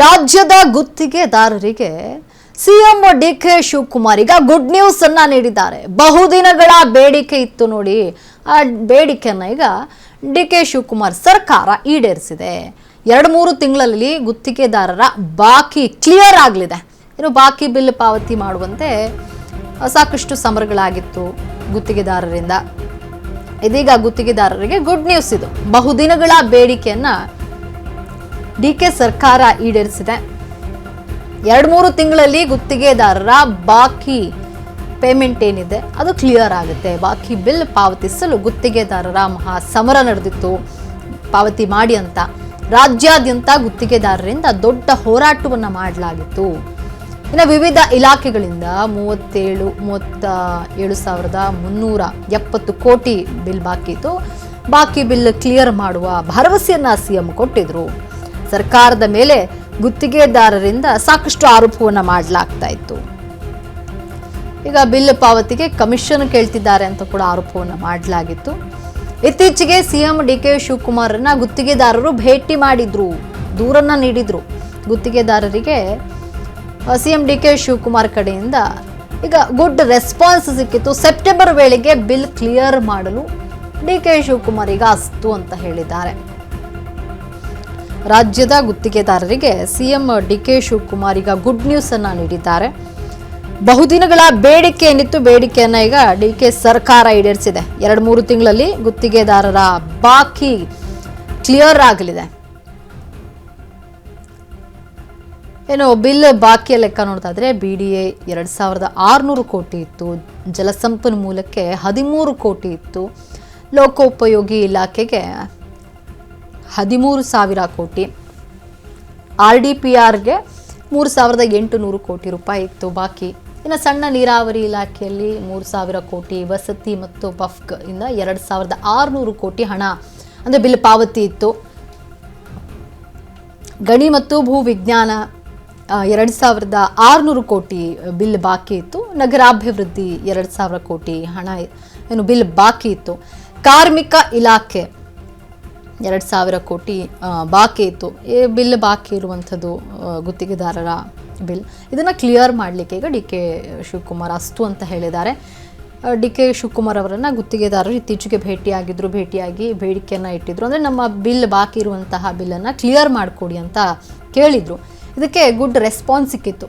ರಾಜ್ಯದ ಗುತ್ತಿಗೆದಾರರಿಗೆ CM DK Shivakumar ಈಗ ಗುಡ್ ನ್ಯೂಸ್ ಅನ್ನ ನೀಡಿದ್ದಾರೆ. ಬಹುದಿನಗಳ ಬೇಡಿಕೆ ಇತ್ತು ನೋಡಿ, ಆ ಬೇಡಿಕೆಯನ್ನ ಈಗ ಡಿಕೆ ಶಿವಕುಮಾರ್ ಸರ್ಕಾರ ಈಡೇರಿಸಿದೆ. 2-3 ತಿಂಗಳಲ್ಲಿ ಗುತ್ತಿಗೆದಾರರ ಬಾಕಿ ಕ್ಲಿಯರ್ ಆಗಲಿದೆ. ಇನ್ನು ಬಾಕಿ ಬಿಲ್ ಪಾವತಿ ಮಾಡುವಂತೆ ಸಾಕಷ್ಟು ಸಮರಗಳಾಗಿತ್ತು ಗುತ್ತಿಗೆದಾರರಿಂದ. ಇದೀಗ ಗುತ್ತಿಗೆದಾರರಿಗೆ ಗುಡ್ ನ್ಯೂಸ್ ಇದು. ಬಹುದಿನಗಳ ಬೇಡಿಕೆಯನ್ನ ಡಿಕೆ ಸರ್ಕಾರ ಈಡೇರಿಸಿದೆ. 2-3 ತಿಂಗಳಲ್ಲಿ ಗುತ್ತಿಗೆದಾರರ ಬಾಕಿ ಪೇಮೆಂಟ್ ಏನಿದೆ ಅದು ಕ್ಲಿಯರ್ ಆಗುತ್ತೆ. ಬಾಕಿ ಬಿಲ್ ಪಾವತಿಸಲು ಗುತ್ತಿಗೆದಾರರ ಮಹಾ ಸಮರ ನಡೆದಿತ್ತು. ಪಾವತಿ ಮಾಡಿ ಅಂತ ರಾಜ್ಯಾದ್ಯಂತ ಗುತ್ತಿಗೆದಾರರಿಂದ ದೊಡ್ಡ ಹೋರಾಟವನ್ನು ಮಾಡಲಾಗಿತ್ತು. ಇನ್ನು ವಿವಿಧ ಇಲಾಖೆಗಳಿಂದ 37,370 ಕೋಟಿ ಬಿಲ್ ಬಾಕಿ ಇತ್ತು. ಬಾಕಿ ಬಿಲ್ ಕ್ಲಿಯರ್ ಮಾಡುವ ಭರವಸೆಯನ್ನ ಸಿಎಂ ಕೊಟ್ಟಿದ್ರು. ಸರ್ಕಾರದ ಮೇಲೆ ಗುತ್ತಿಗೆದಾರರಿಂದ ಸಾಕಷ್ಟು ಆರೋಪವನ್ನ ಮಾಡಲಾಗ್ತಾ ಇತ್ತು. ಈಗ ಬಿಲ್ ಪಾವತಿಗೆ ಕಮಿಷನ್ ಕೇಳ್ತಿದ್ದಾರೆ ಅಂತ ಕೂಡ ಆರೋಪವನ್ನ ಮಾಡಲಾಗಿತ್ತು. ಇತ್ತೀಚೆಗೆ ಸಿಎಂ ಡಿಕೆ ಶಿವಕುಮಾರನ್ನ ಗುತ್ತಿಗೆದಾರರು ಭೇಟಿ ಮಾಡಿದ್ರು, ದೂರನ್ನ ನೀಡಿದ್ರು. ಗುತ್ತಿಗೆದಾರರಿಗೆ ಸಿಎಂ ಡಿಕೆ ಶಿವಕುಮಾರ್ ಕಡೆಯಿಂದ ಈಗ ಗುಡ್ ರೆಸ್ಪಾನ್ಸ್ ಸಿಕ್ಕಿತ್ತು. ಸೆಪ್ಟೆಂಬರ್ ವೇಳೆಗೆ ಬಿಲ್ ಕ್ಲಿಯರ್ ಮಾಡಲು ಡಿಕೆ ಶಿವಕುಮಾರ್ ಈಗ ಅಸ್ತು ಅಂತ ಹೇಳಿದ್ದಾರೆ. ರಾಜ್ಯದ ಗುತ್ತಿಗೆದಾರರಿಗೆ ಸಿಎಂ ಡಿಕೆ ಶಿವಕುಮಾರ್ ಈಗ ಗುಡ್ ನ್ಯೂಸ್ ಅನ್ನ ನೀಡಿದ್ದಾರೆ. ಬಹುದಿನಗಳ ಬೇಡಿಕೆ ಏನಿತ್ತು, ಬೇಡಿಕೆಯನ್ನ ಈಗ ಡಿಕೆ ಸರ್ಕಾರ ಈಡೇರಿಸಿದೆ. 2-3 ತಿಂಗಳಲ್ಲಿ ಗುತ್ತಿಗೆದಾರರ ಬಾಕಿ ಕ್ಲಿಯರ್ ಆಗಲಿದೆ. ಏನು ಬಿಲ್ ಬಾಕಿಯ ಲೆಕ್ಕ ನೋಡ್ತಾ ಇದ್ರೆ BDA 2,600 ಕೋಟಿ ಇತ್ತು. ಜಲಸಂಪನ್ಮೂಲಕ್ಕೆ 13 ಕೋಟಿ ಇತ್ತು. ಲೋಕೋಪಯೋಗಿ ಇಲಾಖೆಗೆ 13,000 ಕೋಟಿ, RDPRಗೆ 3,800 ಕೋಟಿ ರೂಪಾಯಿ ಇತ್ತು ಬಾಕಿ. ಇನ್ನು ಸಣ್ಣ ನೀರಾವರಿ ಇಲಾಖೆಯಲ್ಲಿ 3,000 ಕೋಟಿ, ವಸತಿ ಮತ್ತು ಬಫ್ಕ್ ಇಂದ 2,600 ಕೋಟಿ ಹಣ ಅಂದರೆ ಬಿಲ್ ಪಾವತಿ ಇತ್ತು. ಗಣಿ ಮತ್ತು ಭೂ ವಿಜ್ಞಾನ 2,600 ಕೋಟಿ ಬಿಲ್ ಬಾಕಿ ಇತ್ತು. ನಗರಾಭಿವೃದ್ಧಿ 2,000 ಕೋಟಿ ಹಣ ಏನು ಬಿಲ್ ಬಾಕಿ ಇತ್ತು. ಕಾರ್ಮಿಕ ಇಲಾಖೆ 2,000 ಕೋಟಿ ಬಾಕಿ ಇತ್ತು. ಬಿಲ್ ಬಾಕಿ ಇರುವಂಥದ್ದು ಗುತ್ತಿಗೆದಾರರ ಬಿಲ್. ಇದನ್ನು ಕ್ಲಿಯರ್ ಮಾಡಲಿಕ್ಕೆ ಈಗ ಡಿಕೆ ಶಿವಕುಮಾರ್ ಅಸ್ತು ಅಂತ ಹೇಳಿದ್ದಾರೆ. ಡಿಕೆ ಶಿವಕುಮಾರ್ ಅವರನ್ನು ಗುತ್ತಿಗೆದಾರರು ಇತ್ತೀಚೆಗೆ ಭೇಟಿಯಾಗಿ ಬೇಡಿಕೆಯನ್ನು ಇಟ್ಟಿದ್ರು. ಅಂದರೆ ನಮ್ಮ ಬಿಲ್ ಬಾಕಿ ಇರುವಂತಹ ಬಿಲ್ಲನ್ನು ಕ್ಲಿಯರ್ ಮಾಡಿಕೊಡಿ ಅಂತ ಕೇಳಿದರು. ಇದಕ್ಕೆ ಗುಡ್ ರೆಸ್ಪಾನ್ಸ್ ಸಿಕ್ಕಿತ್ತು.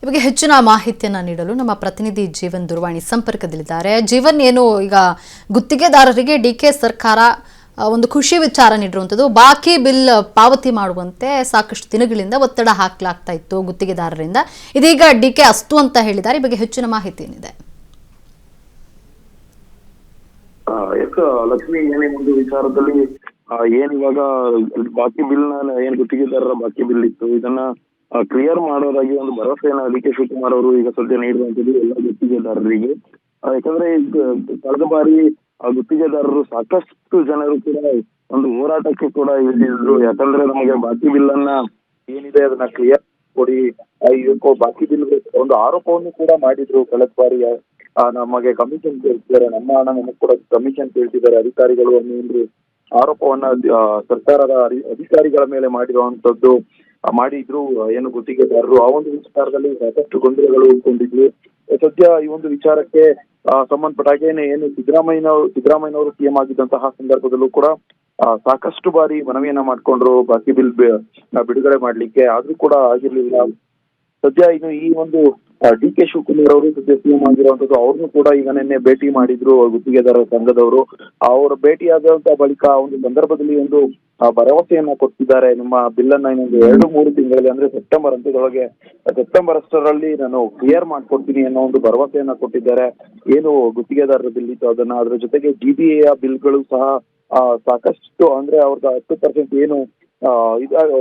ಇವಾಗ ಹೆಚ್ಚಿನ ಮಾಹಿತಿಯನ್ನು ನೀಡಲು ನಮ್ಮ ಪ್ರತಿನಿಧಿ ಜೀವನ್ ದೂರವಾಣಿ ಸಂಪರ್ಕದಲ್ಲಿದ್ದಾರೆ. ಜೀವನ್, ಏನು ಈಗ ಗುತ್ತಿಗೆದಾರರಿಗೆ ಡಿಕೆ ಸರ್ಕಾರ ಒಂದು ಖುಷಿ ವಿಚಾರ ನೀಡಿರುವಂಥದ್ದು, ಬಾಕಿ ಬಿಲ್ ಪಾವತಿ ಮಾಡುವಂತೆ ಸಾಕಷ್ಟು ದಿನಗಳಿಂದ ಒತ್ತಡ ಹಾಕಲಾಗ್ತಾ ಇತ್ತು ಗುತ್ತಿಗೆದಾರರಿಂದ. ಇದೀಗ ಡಿಕೆ ಅಸ್ತು ಅಂತ ಹೇಳಿದ್ದಾರೆ. ಈ ಬಗ್ಗೆ ಹೆಚ್ಚಿನ ಮಾಹಿತಿ ಏನಿದೆ? ಲಕ್ಷ್ಮಿ, ಏನೇ ಒಂದು ವಿಚಾರದಲ್ಲಿ ಏನಿವಾಗ ಬಾಕಿ ಬಿಲ್ ಏನ್ ಗುತ್ತಿಗೆದಾರರ ಬಾಕಿ ಬಿಲ್ ಇತ್ತು, ಇದನ್ನ ಕ್ಲಿಯರ್ ಮಾಡೋದಾಗಿ ಒಂದು ಭರವಸೆಯನ್ನ ಡಿಕೆ ಶಿವಕುಮಾರ್ ಅವರು ಈಗ ಸದ್ಯ ನೀಡುವಂಥದ್ದು ಎಲ್ಲ ಗುತ್ತಿಗೆದಾರರಿಗೆ. ಯಾಕಂದ್ರೆ ಕಳೆದ ಬಾರಿ ಗುತ್ತಿಗೆದಾರರು ಸಾಕಷ್ಟು ಜನರು ಕೂಡ ಒಂದು ಹೋರಾಟಕ್ಕೆ ಕೂಡ ಇಳಿದಿದ್ರು. ಯಾಕಂದ್ರೆ ನಮಗೆ ಬಾಕಿ ಬಿಲ್ ಅನ್ನ ಏನಿದೆ ಅದನ್ನ ಕ್ಲಿಯರ್ ಕೊಡಿ, ಇದಕ್ಕೂ ಬಾಕಿ ಬಿಲ್ ಒಂದು ಆರೋಪವನ್ನು ಕೂಡ ಮಾಡಿದ್ರು. ಕಳೆದ ಬಾರಿ ನಮಗೆ ಕಮಿಷನ್ ಕೇಳ್ತಿದ್ದಾರೆ, ನಮ್ಮ ಹಣ ನಮಗ್ ಕೂಡ ಕಮಿಷನ್ ಕೇಳ್ತಿದ್ದಾರೆ ಅಧಿಕಾರಿಗಳು ಅನ್ನೋ ಒಂದು ಆರೋಪವನ್ನ ಸರ್ಕಾರದ ಅಧಿಕಾರಿಗಳ ಮೇಲೆ ಮಾಡಿರುವಂತದ್ದು ಮಾಡಿದ್ರು ಏನು ಗುತ್ತಿಗೆದಾರರು. ಆ ಒಂದು ವಿಚಾರದಲ್ಲಿ ಸಾಕಷ್ಟು ಗೊಂದಲಗಳು ಉಳ್ಕೊಂಡಿದ್ವಿ. ಸದ್ಯ ಈ ಒಂದು ವಿಚಾರಕ್ಕೆ ಸಂಬಂಧಪಟ್ಟ ಹಾಗೇನೆ ಏನು ಸಿದ್ದರಾಮಯ್ಯನವರು ಸಿಎಂ ಆಗಿದ್ದಂತಹ ಸಂದರ್ಭದಲ್ಲೂ ಕೂಡ ಸಾಕಷ್ಟು ಬಾರಿ ಮನವಿಯನ್ನ ಮಾಡ್ಕೊಂಡ್ರು ಬಾಕಿ ಬಿಲ್ ಬಿಡುಗಡೆ ಮಾಡ್ಲಿಕ್ಕೆ, ಆದ್ರೂ ಕೂಡ ಆಗಿರ್ಲಿಲ್ಲ. ಸದ್ಯ ಇನ್ನು ಈ ಒಂದು ಡಿ ಕೆ ಶಿವಕುಮಾರ್ ಅವರು ಸದ್ಯ ಸಿಎಂ ಆಗಿರುವಂತದ್ದು, ಅವ್ರನ್ನು ಕೂಡ ಈಗ ನಿನ್ನೆ ಭೇಟಿ ಮಾಡಿದ್ರು ಗುತ್ತಿಗೆದಾರರ ಸಂಘದವರು. ಅವರ ಭೇಟಿಯಾದಂತ ಬಳಿಕ ಒಂದು ಸಂದರ್ಭದಲ್ಲಿ ಒಂದು ಭರವಸೆಯನ್ನ ಕೊಟ್ಟಿದ್ದಾರೆ. ನಿಮ್ಮ ಬಿಲ್ ಅನ್ನ ಇನ್ನೊಂದು 2-3 ತಿಂಗಳಲ್ಲಿ ಅಂದ್ರೆ ಸೆಪ್ಟೆಂಬರ್ ಅಂತ್ಯದೊಳಗೆ, ಸೆಪ್ಟೆಂಬರ್ ಅಷ್ಟರಲ್ಲಿ ನಾನು ಕ್ಲಿಯರ್ ಮಾಡ್ಕೊಡ್ತೀನಿ ಅನ್ನೋ ಒಂದು ಭರವಸೆಯನ್ನ ಕೊಟ್ಟಿದ್ದಾರೆ. ಏನು ಗುತ್ತಿಗೆದಾರರ ಬಿಲ್ ಇತ್ತು ಅದನ್ನ, ಅದ್ರ ಜೊತೆಗೆ GBA ಬಿಲ್ಗಳು ಸಹ ಸಾಕಷ್ಟು ಅಂದ್ರೆ ಅವ್ರದ್ದು 10% ಏನು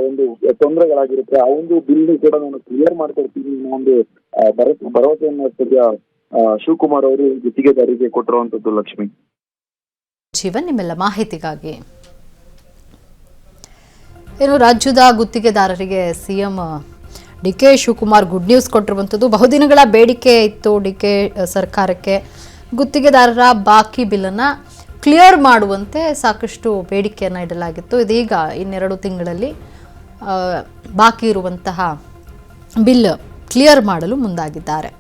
ಒಂದು ತೊಂದರೆಗಳಾಗಿರುತ್ತೆ, ಆ ಒಂದು ಬಿಲ್ ಕೂಡ ನಾನು ಕ್ಲಿಯರ್ ಮಾಡ್ಕೊಡ್ತೀನಿ ಅನ್ನೋ ಒಂದು ಭರವಸೆಯನ್ನ ಸದ್ಯ ಶಿವಕುಮಾರ್ ಅವರು ಗುತ್ತಿಗೆದಾರರಿಗೆ ಕೊಟ್ಟಿರುವಂತದ್ದು. ಲಕ್ಷ್ಮಿ, ಜೀವನ್, ನಿಮ್ಮೆಲ್ಲ ಮಾಹಿತಿಗಾಗಿ. ಏನು ರಾಜ್ಯದ ಗುತ್ತಿಗೆದಾರರಿಗೆ CM D K Shivakumar good news ಕೊಟ್ಟಿರುವಂಥದ್ದು. ಬಹುದಿನಗಳ ಬೇಡಿಕೆ ಇತ್ತು ಡಿ ಕೆ ಸರ್ಕಾರಕ್ಕೆ ಗುತ್ತಿಗೆದಾರರ ಬಾಕಿ ಬಿಲ್ಲನ್ನು ಕ್ಲಿಯರ್ ಮಾಡುವಂತೆ ಸಾಕಷ್ಟು ಬೇಡಿಕೆಯನ್ನು ಇಡಲಾಗಿತ್ತು. ಇದೀಗ 2 ತಿಂಗಳಲ್ಲಿ ಬಾಕಿ ಇರುವಂತಹ ಬಿಲ್ ಕ್ಲಿಯರ್ ಮಾಡಲು ಮುಂದಾಗಿದ್ದಾರೆ.